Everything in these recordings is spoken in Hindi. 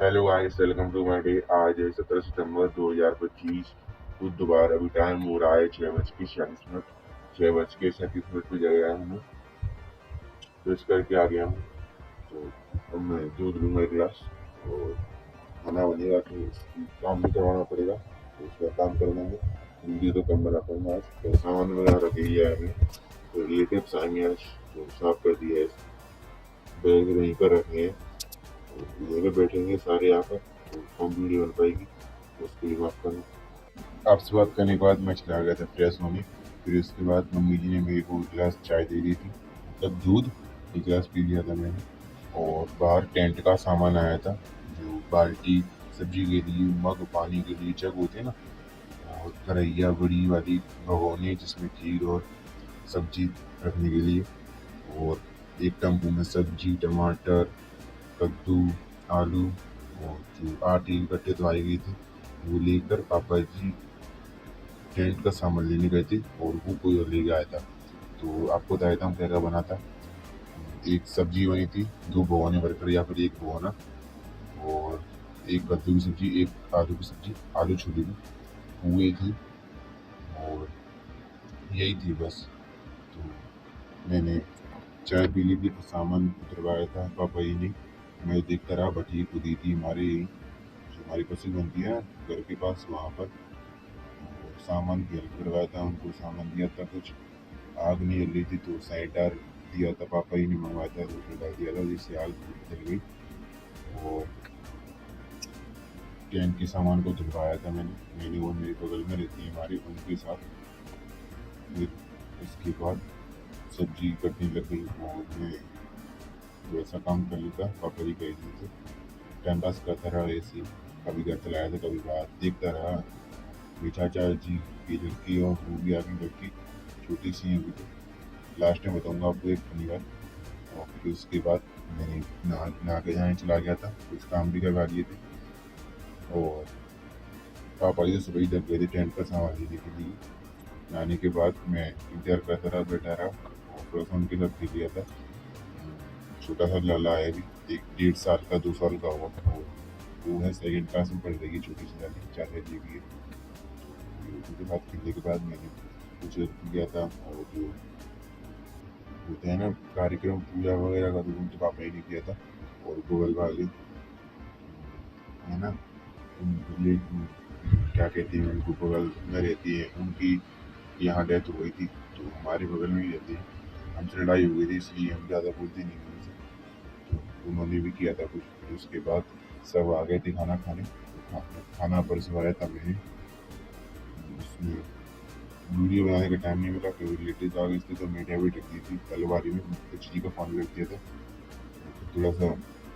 Hello guys, welcome to my day. आज है 17 सितंबर 2025। कुछ दोबारा अभी टाइम हो रहा है 6:46। 6:37 पे जग गया हूँ मैं, ब्रश करके आ गया हूँ। तो अब मैं दूध लूंगा एक गिलास और खाना बनेगा तो काम भी करवाना पड़ेगा, तो उसका काम कर लेंगे। जल्दी तो कम बना पाऊंगा आज, तो सामान वगैरह रख लिया है हमने। तो ये टिप्स आएंगे आज, तो साफ कर दिया है, बैग वहीं पर रखे हैं। तो ये बैठेंगे सारे यहाँ पर, तो कम वीडियो बन पाएगी, तो उसके लिए माफ करना। आपसे बात करने के बाद मैं चला गया था फ्रेश होने। फिर उसके बाद मम्मी जी ने मेरे को एक गिलास चाय दे दी थी, मतलब दूध। एक गिलास पी लिया था मैंने। और बाहर टेंट का सामान आया था, जो बाल्टी, सब्जी के लिए मग, पानी के लिए जग होते हैं ना, और कढ़ैया बड़ी वाली भगोने जिसमें खीर और सब्जी रखने के लिए। और एक टम्पू में सब्जी, टमाटर, कद्दू, आलू, और जो 8 कट्टे तो आई गई थी, वो लेकर पापा जी टेंट का सामान लेने गए थे, और वो कोई और ले गया था। तो आपको बताया था क्या क्या बना था। एक सब्जी बनी थी, 2 भगोने भरकर या फिर एक भगोना, और एक कद्दू की सब्जी, एक आलू की सब्जी, आलू छोली थी, पुए थी, और यही थी बस। तो मैंने चाय पी ली थी, फिर सामान उतरवाया था पापा जी ने। मैं देखता रहा, भट्टी को दी थी हमारे, जो हमारी फसल बनती है घर के पास, वहाँ पर। और सामान की हेल्प करवाया था उनको, सामान दिया था कुछ। आग नहीं जल रही थी तो साइडार दिया था, पापा ही ने मंगवाया था, तो उसमें डाल दिया था जिससे आग जल गई। और टेंट के सामान को धुलवाया था मैंने वो मेरे बगल में रहती है हमारी, उनके साथ। फिर उसके बाद सब्जी कटने लग गई, और मैं वैसा काम कर लेता, पापा जी कह दिए थे। टाइम पास करता रहा ऐसे ही। कभी घर चलाया था, कभी बाहर देखता रहा। मेरी चाचा जी की लड़की और वो भी आगे लड़की, छोटी सी है अभी तो। लास्ट में बताऊंगा आपको एक फनी बात। और फिर उसके बाद मैंने नहा के जाने चला गया था, कुछ काम भी करवा लिए थे। और पापा जी तो सुबह ही जग गए थे टेंट का सामान लेने के लिए। नहाने के बाद मैं इंतजार करता रहा, बैठा रहा, और थोड़ा सा उनके साथ खेल लिया था। छोटा सा लाला है अभी, 1 1.5 साल का, 2 साल का हुआ था वो है सेकेंड क्लास में पढ़ रही है, छोटी सी लाली, 4 साल की है। तो उनके साथ खेलने के बाद मैंने कुछ किया था। और जो होते हैं ना कार्यक्रम, पूजा वगैरह का, तो उनके पापा ही ने किया था। और बगल वाले है ना, क्या कहते हैं उनको, बगल में रहती है उनकी, यहाँ डेथ हो गई थी, तो हमारे बगल में ही रहते हैं। हमसे लड़ाई हो गई थी, इसलिए हम ज़्यादा बोलते नहीं हैं उनसे। तो उन्होंने भी किया था कुछ। फिर उसके बाद सब आ गए थे खाना खाने, तो खाना परसवाया था मैंने। उसमें वीडियो बनाने का टाइम नहीं मिला, फिर रिलेटिव आ गए थे, तो मीडिया भी रख दी थी तलवारी में, खिचड़ी का फोन रख दिया था। तो थोड़ा सा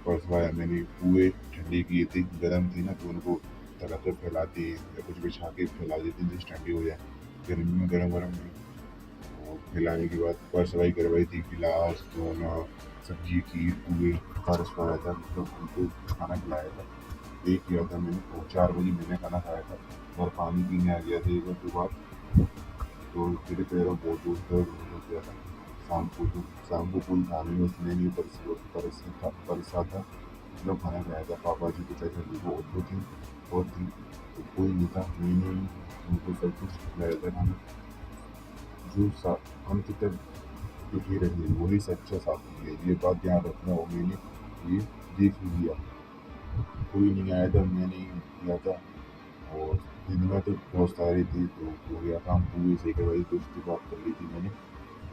परसवाया मैंने। पुए ठंडे किए थे, गर्म थे ना, तो उनको तला कर फैलाते हैं या कुछ बिछा के फैला देते हैं जिससे ठंडी हो जाए, गर्मी में गर्म गर्म नहीं। और फैलाने के बाद परसवाई करवाई थी, गिलास, दोना, सब्जी, खीर, पुए, परसवाया था, मतलब उनको खाना खिलाया था। ये किया था मैंने। और 4 बजे मैंने खाना खाया था, और पानी पीने आ गया था एक बार, 2 बार। तो मेरे पैरों बहुत जोर दर्द होने लग गया था। शाम को फूल खाने में उसने नहीं परसा था, मतलब खाना खाया था। पापा जी को, चाचा जी को, और 2 3 और थी, तो कोई नहीं था, मैंने ही उनको सब कुछ खिलाया था खाना। जो अंत तक दुखी रही वही सच्चा साथी है, ये बात ध्यान रखना। और मैंने ये देख ही लिया, कोई नहीं आया था, मैंने ही किया था। और दिन में तो बहुत सारी थी, तो हो गया काम, पूरी से करवाई, तो उसकी बात कर ली थी मैंने,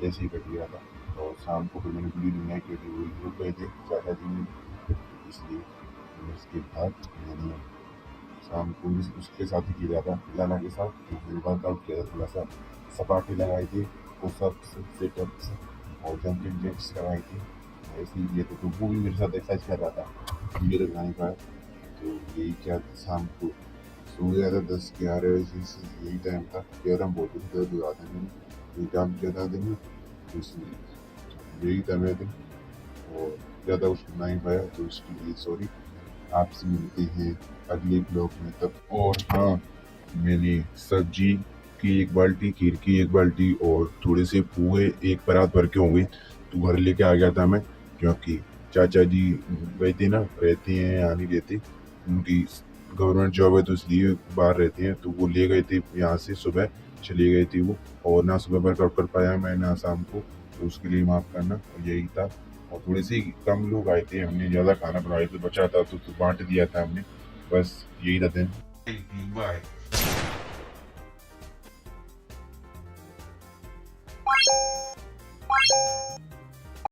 ऐसे ही कट गया था। और शाम को फिर मैंने पूरी दुनिया की थी, वही रुक गए थे चाचा जी ने, इसलिए। फिर उसके बाद मैंने शाम को भी उसके साथ ही किया था, लाला के साथ। तो मैंने वर्कआउट किया था, थोड़ा सा सपाटे लगाई थी, पुशअप्स, सिटअप्स, और जंपिंग जैक्स लगाई थी, ऐसे ही किए थे। तो वो भी मेरे साथ एक्सरसाइज कर रहा था, वीडियो लगाने का। तो यही क्या था, शाम को सो गया था 10 11 बजे से, यही टाइम था। पैर में बहुत दर्द हुआ था, मैंने यही काम किया था दिन में, तो इसलिए यही था मेरा दिन। और ज़्यादा कुछ बना नहीं पाया, तो उसके लिए सॉरी। आपसे मिलते हैं अगले ब्लॉग में तब। और हाँ, मैंने सब्जी की 1 बाल्टी, खीर की 1 बाल्टी, और थोड़े से पुए एक परात भर के होंगे, तो घर लेके आ गया था मैं, क्योंकि चाचा जी गए थे ना, रहते हैं यहाँ नहीं रहते, उनकी गवर्नमेंट जॉब है तो इसलिए बाहर रहती हैं, तो वो ले गए थे यहाँ से, सुबह चली गई थी वो, और ना सुबह पर कर पाया मैं ना शाम को, तो उसके लिए माफ़ करना। और यही था, और थोड़े से कम लोग आए थे, हमने ज़्यादा खाना बनवाया तो बचा था तो बांट दिया था हमने, बस यही था दिन। बाय।